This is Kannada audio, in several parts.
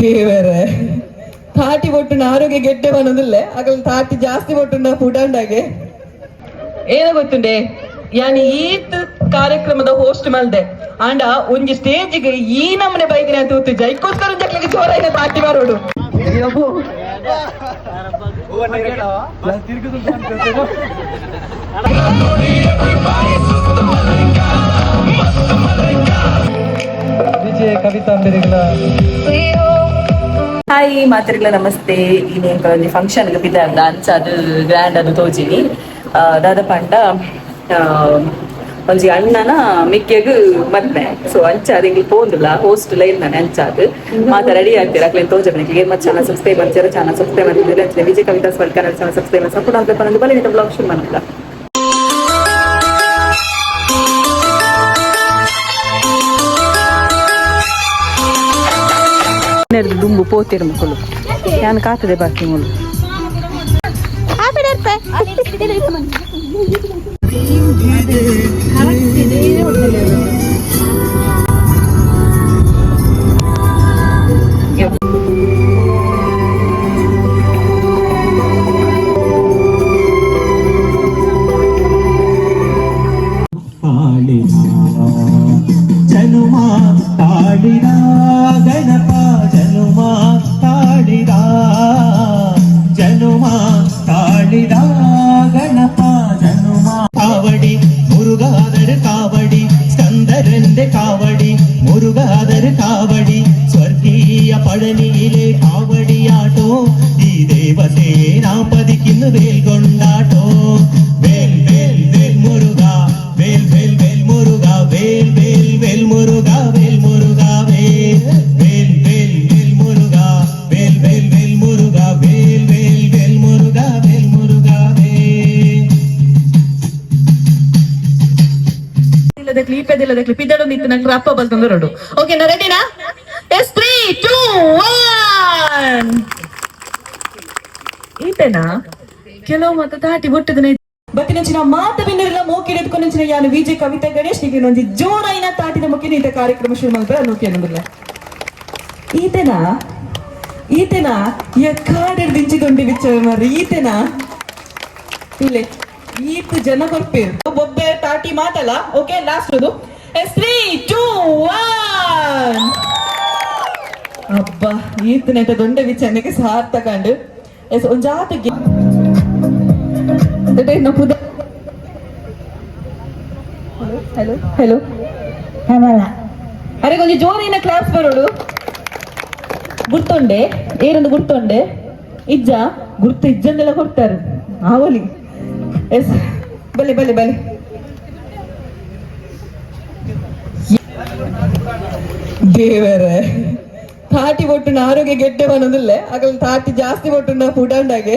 ದೇವರೇ, ತಾಟಿ ಬೊಟ್ಟು ಆರೋಗ್ಯ ಗೆಡ್ಡೆ ಬನ್ನೋದಿಲ್ಲ ಅಕಲ್ ತಾಟಿ ಜಾಸ್ತಿ ಬೊಟ್ಟು ಫುಡಾಂಡಾಗೆ ಏನ ಗೊತ್ತುಂಡೆ ಯಾನಿ ಈತ್ ಕಾರ್ಯಕ್ರಮದ ಹೋಸ್ಟ್ ಮಲ್ದೆ ಅಂಡ ಒಂಜಿ ಸ್ಟೇಜಿಗೆ ಈ ನಮ್ಮನೆ ಬೈದಿನ ಅಂತ ಗೊತ್ತು ಜೈಕೋಸ್ಕರ ಜಕ್ಲಿಗೆ ಜೋರಾಯಿನ ತಾಟಿ ಮಾರೋಡು ವಿಜಯ ಕವಿತಾ ಹಾಯ್ ಮಾತರಿಗಳ ನಮಸ್ತೆ. ಈ ಫಂಕ್ಷನ್ ಬಿದ್ದಾರ್ದ ಅಂಚದು ಗ್ರ್ಯಾಂಡ್ ಅದು ತೋಜಿನಿ ದಾದ ಪಂಡ ಒಂಜಿ ಅಣ್ಣನ ಮಿಕ್ಕೆಗ್ ಮದ್ನೆ ಸೊ ಅಂಚಾದ ಇಂಗ್ಲಿ ಪೋಂದಿಲ್ಲ ಹೋಸ್ಟ್ ಲೈನ್ ನಾನು ಅಂಚಾದ್ ಮಾತ ರೆಡಿ ಆಗ್ತೀರ ಅಕ್ಲೇನ್ ತೋಜಬೇಕು ಮತ್ತೆ ಚಾನಲ್ ಸಬ್ಸ್ಕ್ರೈಬ್ ಮಾಡ್ತೀರ ಚಾನಲ್ ಸಬ್ಸ್ಕ್ರೈಬ್ ಮಾಡ್ತಿದ್ರೆ ಅಂಚೆ ವಿಜಯ ಕವಿತಾ ಸ್ವಲ್ ಕನ್ನಡ ಚಾನಲ್ ಸಬ್ಸ್ಕ್ರೈಬ್ ಮಾಡಿ ಸಪೋರ್ಟ್ ಆಗ್ಬೇಕು ಅನ್ನೋದು ಬಲಿನಿತ ಬ್ಲಾಗ್ ಶುರು ಮಾಡಲ್ಲ. ದುಂಬು ಪೋತಿರು ಮುಕ್ಕಲು ನಾನು ಕಾತದೆ ಬಾಕಿ ಮುಳು ಜನುಮ ತಾಳಿದ ಗಣಪ ಜನುಮ ತಾಳಿದ ಜನುಮ ತಾಳಿದ ಗಣಪ ಜನುಮ ಕಾವಡಿ ಮುರುಗಾದರ ಕಾವಡಿ ಸ್ಕಂದರೆಂದೆ ಕಾವಡಿ ಮುರುಗಾದರ ಕಾವಡಿ ಸ್ವರ್ಗೀಯ ಪಳನಿಯಿಲೆ ಕಾವಡಿಯಾಟೋ ಈ ದೇವಸೇನಾಪದಿಕ್ಕಿನ್ನು ಬೇಲ್ಗೊಂಡಾಟೋ ಬೇಲ್ ಬೇಲ್ ಬೇಲ್ ಮುರುಗ ಬೇಲ್ ಬೇಲ್ ಬೇಲ್ ಮುರುಗ ಬೇಲ್ ಬೇಲ್ ಬೇಲ್ ಮುರುಗ ಬೇಲ್ ಮುರುಗ ಬೇಲ್ ಬೇಲ್ ಬೇಲ್ ಬೇಲ್ ಮುರುಗ ಬೇಲ್ ಬೇಲ್ ಬೇಲ್ ಮುರುಗ ಬೇಲ್ ಬೇಲ್ ಬೇಲ್ ಮುರುಗ ಬೇಲ್ ಮುರುಗ ಇಲ್ಲದ ಕ್ಲಿಪ್ ಇದ್ದಡು ನಿಂತು ನಂಗೆ ರಪ್ಪ ಬಲ್ತಂದು ರೋಡು. ಓಕೆ ನಾ ರೆಡಿನಾ? ಎಸ್ 3 2 1 ಈತೇನಾ ಕೆಲವು ಮಾತು ತಾಟಿ ಬೊಟ್ಟದನ ಬತ್ತಿನಂಚಿನ ಮಾತ ಬಿಂದರೆಲ್ಲ ಮೂಕಿನ ಎತ್ಕೊಂಡಂಚಿನ ಯಾನು ವಿಜಯ ಕವಿತಾ ಗಣೇಶ್ ನಿಗೆ ಒಂಜಿ ಜೋರಾಯಿನ ತಾಟಿನ ಮುಖ್ಯ ಈತ ಕಾರ್ಯಕ್ರಮ ಶುರು ಮಾಡ್ತಾರೆ ಅನ್ನೋಕೆ ಅನ್ನೋದಿಲ್ಲ ಈತೇನಾ ಕಾಡೆಡ್ ದಿಂಚಿದೊಂಡಿ ವಿಚಾರ ಮಾರ್ರಿ ಈತೇನಾ ಇಲ್ಲೇ ಈತ್ ಜನ ಕೊರ್ಪೇರು ಬೊಬ್ಬೆ ತಾಟಿ ಮಾತಲ್ಲ. ಓಕೆ ಲಾಸ್ಟ್ ಅದು ಎಸ್ 3 2 1 ಅಬ್ಬ ಈತ್ ನೆಟ ದೊಂಡೆ ವಿಚಾರಣೆಗೆ ಸಾರ್ಥಕಂಡು ಎಸ್ ಒಂಜಾತಿಗೆ ಹಲೋ ಹಲೋ ಅರೆ ಕೊಂಚ ಜೋರಿನ ಕ್ಲಾಸ್ ಬರೋಡು ಗುರ್ತೊಂಡೆ ಏನೊಂದು ಗುರ್ತೊಂಡೆ ಇಜ್ಜ ಗುರ್ತು ಇಜ್ಜಂದೆಲ್ಲ ಕೊಡ್ತಾರೆ ಆವಲಿ ಎಸ್ ಬಲೆ ಬಲೆ ಬಲೆ ದೇವರೇ, ತಾಟಿ ಬೊಟ್ಟು ಆರೋಗ್ಯ ಗೆಡ್ಡೆ ಬನ್ನೋದಿಲ್ಲ ಅಕಲ್ ತಾಟಿ ಜಾಸ್ತಿ ಬೊಟ್ಟು ಫುಡಾಂಡಾಗೆ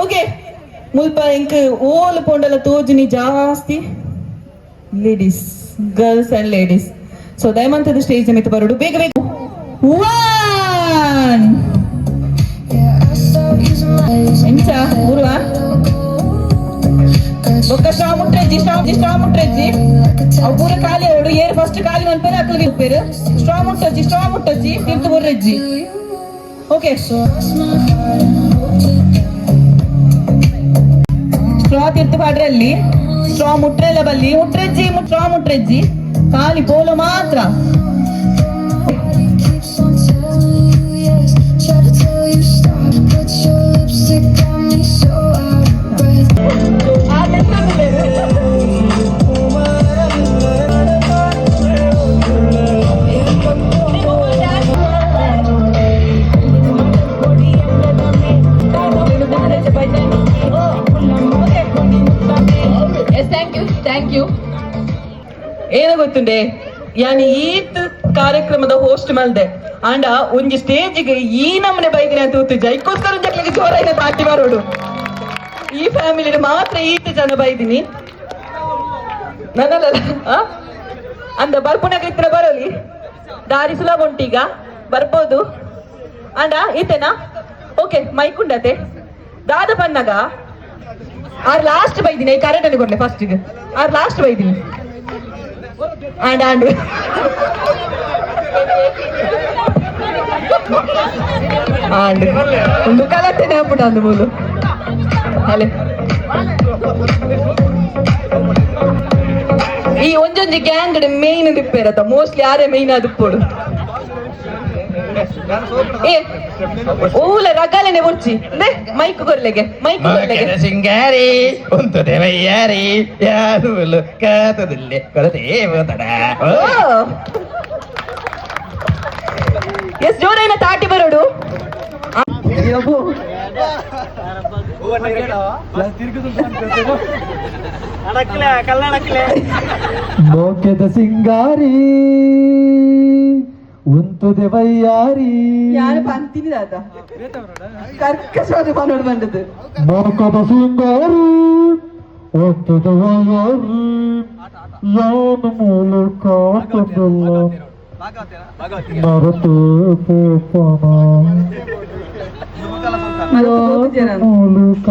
ಓಕೆ ಮುಲ್ಪ ಇಂಕ್ ಓಲ್ ಪೋಂಡಲ ತೋಜಿನಿ ಜಾಸ್ತಿ ladies girls and ladies so ದಯಮಂತದ ಸ್ಟೇಜ್ ಮಿತ್ ಬರೋಡು ಬೇಗ ಬೇಗ 1 ಎಂಚ ಮೂರುವ ಒಕ್ಕ ಸ್ಟ್ರಾ ಮುಟ್ರೆಜ್ಜಿ ಅವು ಪೂರ ಖಾಲಿ ಅವಡು ಏರು ಫಸ್ಟ್ ಖಾಲಿ ಮನ್ಪೇರು ಅಕ್ಕಲಿಗೆ ಉಪ್ಪೇರು ಸ್ಟ್ರಾ ಮುಟ್ಟಜ್ಜಿ ತಿರ್ತು ಬರ್ರೆಜ್ಜಿ ಓಕೆ ಸ್ಟ್ರಾ ತಿರ್ತು ಪಾಡ್ರಲ್ಲಿ ಸ್ಟ್ರಾ ಮುಟ್ರೆಲ್ಲ ಬಲ್ಲಿ ಸ್ಟ್ರಾ ಮುಟ್ರೆಜ್ಜಿ ಖಾಲಿ ಪೋಲು ಮಾತ್ರ ಥ್ಯಾಂಕ್ ಯು. ಏನೋ ಗೊತ್ತುಂಡೆ ಯಾನಿ ಈತ್ ಕಾರ್ಯಕ್ರಮದ ಹೋಸ್ಟ್ ಮಲ್ದೆ ಅಂಡ ಒಂಜಿ ಸ್ಟೇಜಿಗೆ ಈ ನಮ್ಮನೆ ಬೈದಿನ ಅಂತ ಗೊತ್ತು ಜೈಕೋಸ್ಕರ ಜಕ್ಲಿಗೆ ಜೋರಾಯಿನ ತಾಟಿ ಮಾರೋಡು ಈ ಫ್ಯಾಮಿಲಿ ಮಾತ್ರ ಈತ್ ಜನ ಬೈದಿನಿ ನನ್ನಲ್ಲ ಅಂದ ಬರ್ಪುನಾಗ ಇತ್ರ ಬರೋಲಿ ದಾರಿ ಸುಲಭ ಉಂಟೀಗ ಬರ್ಬೋದು ಅಂಡ ಈತೇನಾ ಓಕೆ ಮೈಕುಂಡತೆ ದಾದ ಪನ್ನಗ ಆರ್ ಲಾಸ್ಟ್ ಬೈದಿನಿ ಕರೆಕ್ಟ್ ಅಲ್ಲಿ ಕೊಡ್ಲೆ ಫಸ್ಟಿಗೆ ಆರ್ ಲಾಸ್ಟ್ ಬೈದಿನಿ ಅಂಡ್ ಆಂಡ್ ಒಂದು ಕಲಟ್ಟೆನೆ ಆಗ್ಬಿಟ್ಟ ಅಂದು ಮೂಲು ಅಲೆ ಈ ಒಂಜೊಂಜಿ ಗ್ಯಾಂಗ್ ಮೇಯ್ನ್ ದಿಪ್ಪೇರ ಮೋಸ್ಟ್ಲಿ ಯಾರೇ ಮೇಯ್ನ್ ಅದುಪ್ಪೋಡು ಏ ಊಲ ರಗಾಲೆನೆ ಬರ್ಚಿ ಮೈಕ್ ಕೊರ್ಲೆಗೆ ಮೈಕ್ ಕೊರ್ಲೆಗೆ ಸಿಂಗಾರಿ ಒಂದು ದೇವಯ್ಯಾರಿ ಯಾರು ಕಾತದಿಲ್ಲ ಕೊರತೆ ಹೋತಡ ಎಸ್ ಜೋರೈನ ತಾಟಿ ಬರೋಡು ಮೋಕೆದ ಸಿಂಗಾರಿ ಉಂತುದೆ ವಯ್ಯಾರಿ ಯಾರು ಅಂತೀನಿ ದಾದ ಕರ್ಕಶವಾದ ಪನ್ನೋಡು ಬಂದದ್ದು ಮೋಕದ ಸಿಂಗಾರಿ ಉಂತುದೆ ವಯ್ಯಾರಿ ಯಾನ ಮೂಲಕ ತಂದಲ್ಲ ಮರತು ಪೋಪನ ಮೂಲಕ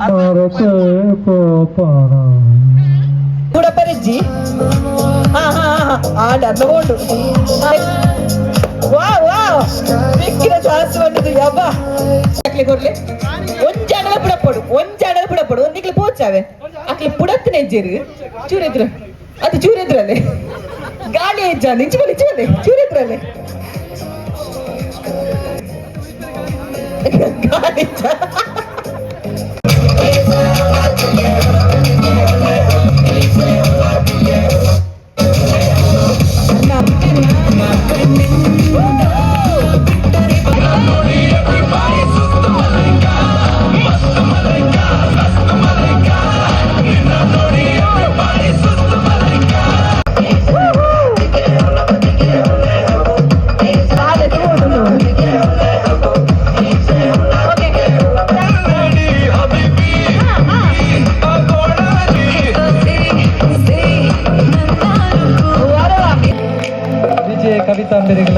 ಮರತು ಪೋಪನ ಪರಜ್ಜಿ ಆಡ ತಗೊಂಡು ವಾ ವಾ ಬೆಕ್ಕಿನ ಚಾನ್ಸ್ ಬಂದದ್ದು ಯಬ್ಬ ಅಕ್ಲಿ ಕೊಡ್ಲೆ ಒಂಜಾಡಲ ಪುಡಪಡು ಒಂದಿಕ್ಲಿ ಪೋಚಾವೆ ಅಕ್ಲಿ ಪುಡತ್ ನೆಜ್ಜೇರು ಚೂರೆದ್ರು ಅದು ಚೂರೆದ್ರಲ್ಲೇ ಗಾಳಿ ಹೆಜ್ಜ ನಿಂಚುಬಲ್ಲಿ ಚೂರೆದ್ರಲ್ಲೇ ಗಾಳಿ ವಿಜಯ ಕವಿತಾಂಬರಿಗಳ